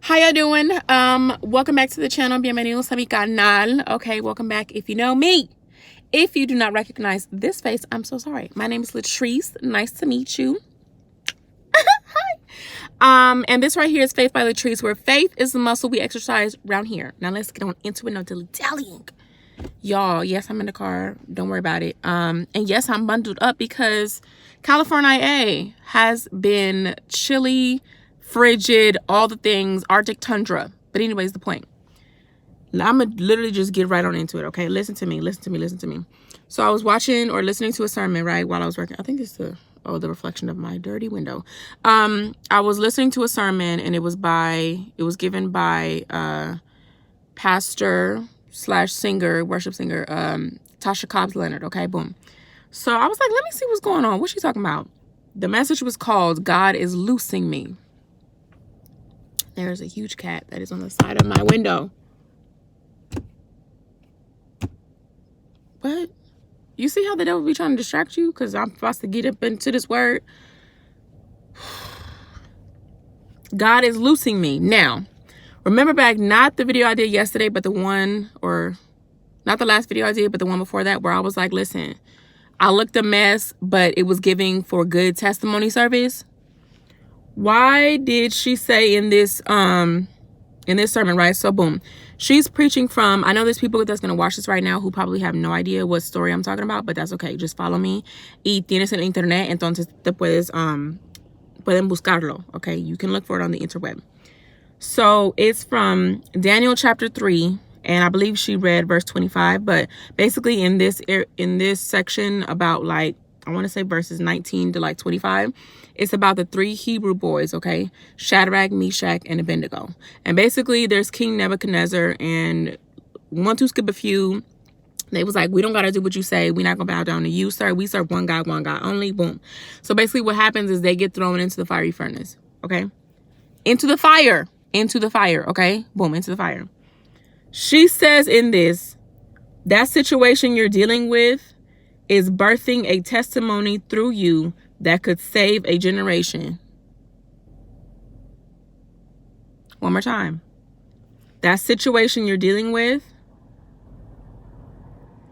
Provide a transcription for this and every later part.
How y'all doing? Welcome back to the channel. Bienvenidos a mi canal. Okay, welcome back if you know me. If you do not recognize this face, I'm so sorry. My name is Latrice. Nice to meet you. Hi. And this right here is Faith by Latrice, where faith is the muscle we exercise around here. Now let's get on into it. No dilly-dallying. Y'all, yes, I'm in the car. Don't worry about it. And yes, I'm bundled up because California has been chilly, frigid, all the things, Arctic tundra. But anyways, the point. I'm going to literally just get right on into it, okay? Listen to me. So I was watching or listening to a sermon, right, while I was working. I think it's the reflection of my dirty window. I was listening to a sermon, and it was given by pastor / singer, worship singer, Tasha Cobbs Leonard, okay? Boom. So I was like, let me see what's going on. What's she talking about? The message was called, God is Loosing Me. There's a huge cat that is on the side of my window. What? You see how the devil be trying to distract you? Because I'm supposed to get up into this word. God is loosing me. Now, remember back, not the video I did yesterday, but the one, or not the last video I did, but the one before that, where I was like, listen, I looked a mess, but it was giving for good testimony service. Why did she say in this sermon, right? So boom, she's preaching from, I know there's people that's going to watch this right now who probably have no idea what story I'm talking about, but that's okay. Just follow me. Y tienes el internet, entonces te pueden buscarlo, okay? You can look for it on the interweb. So it's from Daniel chapter 3, and I believe she read verse 25, but basically in this section about, like, I want to say verses 19 to like 25, it's about the 3 Hebrew boys, okay? Shadrach, Meshach, and Abednego. And basically there's King Nebuchadnezzar, and one to skip a few, they was like, we don't got to do what you say. We're not going to bow down to you, sir. We serve one God only. Boom. So basically what happens is they get thrown into the fiery furnace, okay? Into the fire, okay? Boom, into the fire. She says in this, that situation you're dealing with is birthing a testimony through you that could save a generation. One more time. That situation you're dealing with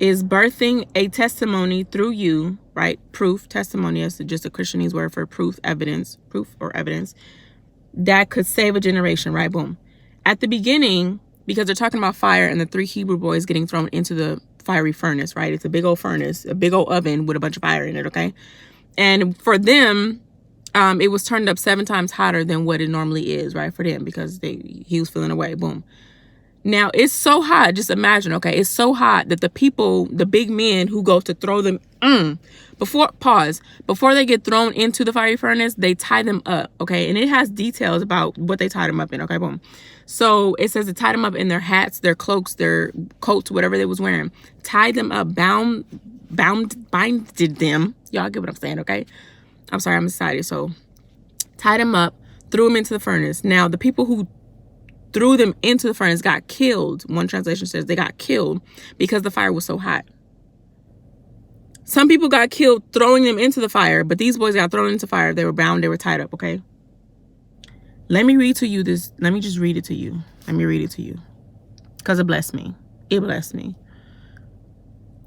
is birthing a testimony through you, right? Proof, testimony is just a Christianese word for proof or evidence that could save a generation, right? Boom. At the beginning, because they're talking about fire and the 3 Hebrew boys getting thrown into the fiery furnace, right? It's a big old furnace, a big old oven with a bunch of fire in it, okay? And for them, it was turned up 7 times hotter than what it normally is, right? For them, because he was feeling away. Boom. Now, it's so hot. Just imagine, okay? It's so hot that the people, the big men who go to throw them, before they get thrown into the fiery furnace, they tie them up, okay? And it has details about what they tied them up in, okay? Boom. So it says they tied them up in their hats, their cloaks, their coats, whatever they was wearing. Tied them up, binded them. Y'all get what I'm saying, okay? I'm sorry, I'm excited. So tied them up, threw them into the furnace. Now, the people who threw them into the furnace got killed. One translation says they got killed because the fire was so hot. Some people got killed throwing them into the fire, but these boys got thrown into fire. They were bound, they were tied up, okay? Let me read to you this. Let me just read it to you. Because it blessed me.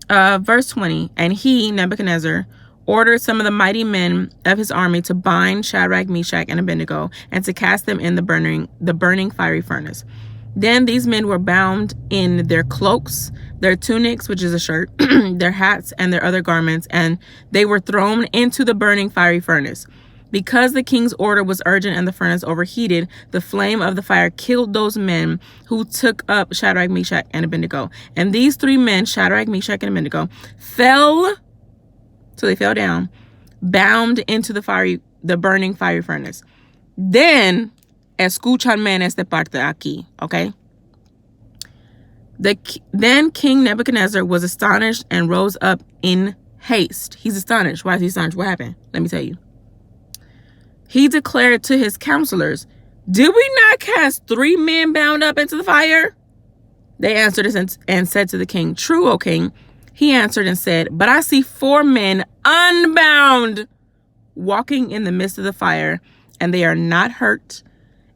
Verse 20. And he, Nebuchadnezzar, ordered some of the mighty men of his army to bind Shadrach, Meshach, and Abednego, and to cast them in the burning fiery furnace. Then these men were bound in their cloaks, their tunics, which is a shirt, their hats, and their other garments, and they were thrown into the burning fiery furnace. Because the king's order was urgent and the furnace overheated, the flame of the fire killed those men who took up Shadrach, Meshach, and Abednego. And these 3 men, Shadrach, Meshach, and Abednego, fell, so they fell down, bound into the burning fiery furnace. Then, escúchanme en esta parte aquí, okay? Then King Nebuchadnezzar was astonished and rose up in haste. He's astonished. Why is he astonished? What happened? Let me tell you. He declared to his counselors, did we not cast 3 men bound up into the fire? They answered and said to the king, true, O king. He answered and said, but I see 4 men unbound walking in the midst of the fire, and they are not hurt,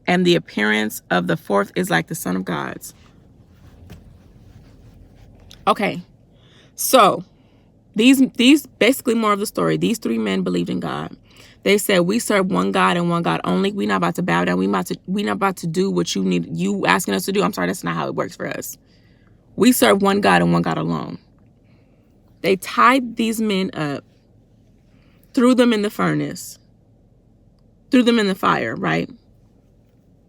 and the appearance of the fourth is like the Son of God's. Okay, so these basically more of the story. These three men believed in God. They said, we serve one God and one God only. We're not about to bow down. We're not about to do what you asking us to do. I'm sorry, that's not how it works for us. We serve one God and one God alone. They tied these men up, threw them in the furnace, threw them in the fire, right?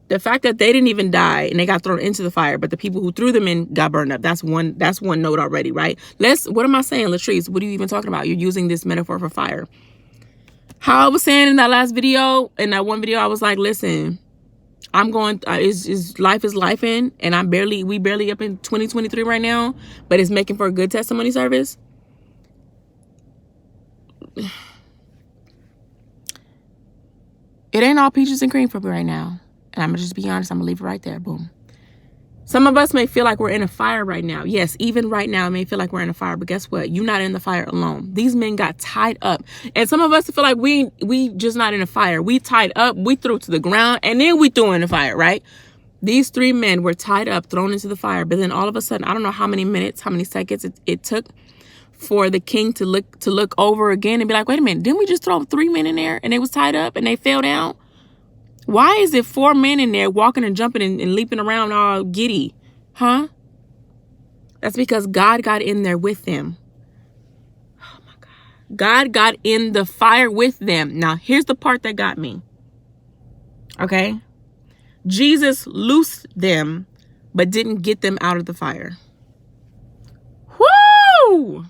The fact that they didn't even die and they got thrown into the fire, but the people who threw them in got burned up. That's one note already, right? What am I saying, Latrice? What are you even talking about? You're using this metaphor for fire. How I was saying in that last video, in that one video, I was like, listen, I'm going, life is life in, and we barely up in 2023 right now, but it's making for a good testimony service. It ain't all peaches and cream for me right now. And I'm going to just be honest. I'm going to leave it right there. Boom. Some of us may feel like we're in a fire right now. Yes, even right now, it may feel like we're in a fire. But guess what? You're not in the fire alone. These men got tied up. And some of us feel like we just not in a fire. We tied up. We threw to the ground. And then we threw in the fire, right? These three men were tied up, thrown into the fire. But then all of a sudden, I don't know how many minutes, how many seconds it took for the king to look over again and be like, wait a minute. Didn't we just throw three men in there and they was tied up and they fell down? Why is it four men in there walking and jumping and leaping around all giddy? Huh? That's because God got in there with them. Oh my God. God got in the fire with them. Now, here's the part that got me. Okay? Jesus loosed them, but didn't get them out of the fire. Woo!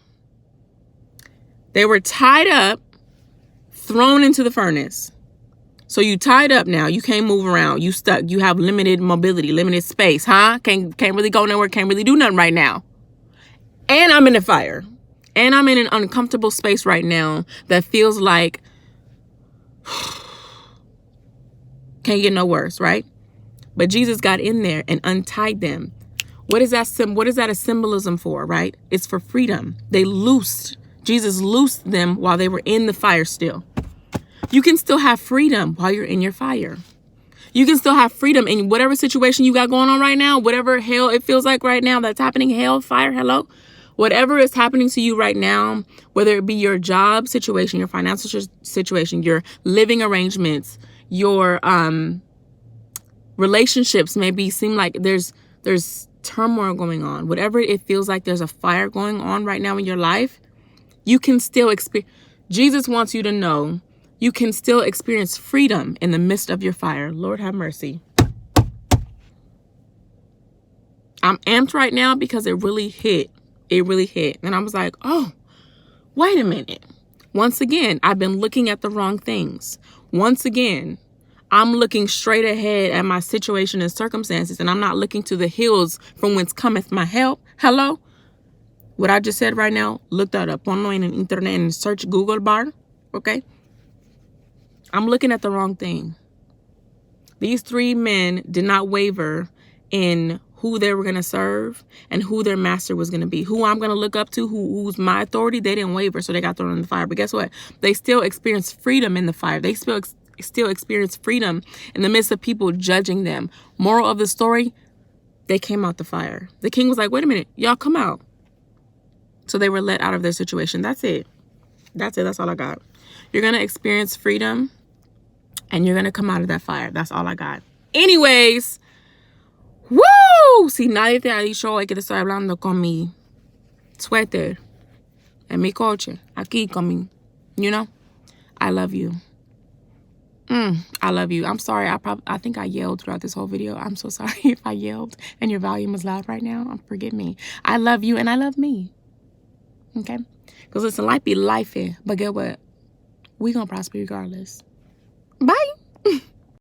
They were tied up, thrown into the furnace. So you tied up now. You can't move around. You stuck. You have limited mobility, limited space, huh? Can't really go nowhere. Can't really do nothing right now. And I'm in the fire. And I'm in an uncomfortable space right now that feels like can't get no worse, right? But Jesus got in there and untied them. What is that a symbolism for, right? It's for freedom. Jesus loosed them while they were in the fire still. You can still have freedom while you're in your fire. You can still have freedom in whatever situation you got going on right now, whatever hell it feels like right now that's happening, hell, fire, hello. Whatever is happening to you right now, whether it be your job situation, your financial situation, your living arrangements, your relationships seem like there's turmoil going on. Whatever it feels like there's a fire going on right now in your life, you can still experience. Jesus wants you to know you can still experience freedom in the midst of your fire. Lord have mercy. I'm amped right now because it really hit. It really hit. And I was like, oh, wait a minute. Once again, I've been looking at the wrong things. Once again, I'm looking straight ahead at my situation and circumstances, and I'm not looking to the hills from whence cometh my help. Hello? What I just said right now, look that up online and internet and search Google bar. Okay? I'm looking at the wrong thing. These three men did not waver in who they were going to serve and who their master was going to be. Who I'm going to look up to, who's my authority. They didn't waver, so they got thrown in the fire. But guess what? They still experienced freedom in the fire. They still experienced freedom in the midst of people judging them. Moral of the story, they came out the fire. The king was like, wait a minute, y'all come out. So they were let out of their situation. That's it. That's all I got. You're going to experience freedom. And you're going to come out of that fire. That's all I got. Anyways. ¡Woo! Si nadie te ha dicho hoy que te estoy hablando con mi suéter en mi coche. Aquí con mi, you know. I love you. I love you. I'm sorry. I think I yelled throughout this whole video. I'm so sorry if I yelled and your volume is loud right now. Forgive me. I love you and I love me. Okay? Because listen, life be life, but get what? We gonna prosper regardless. Bye.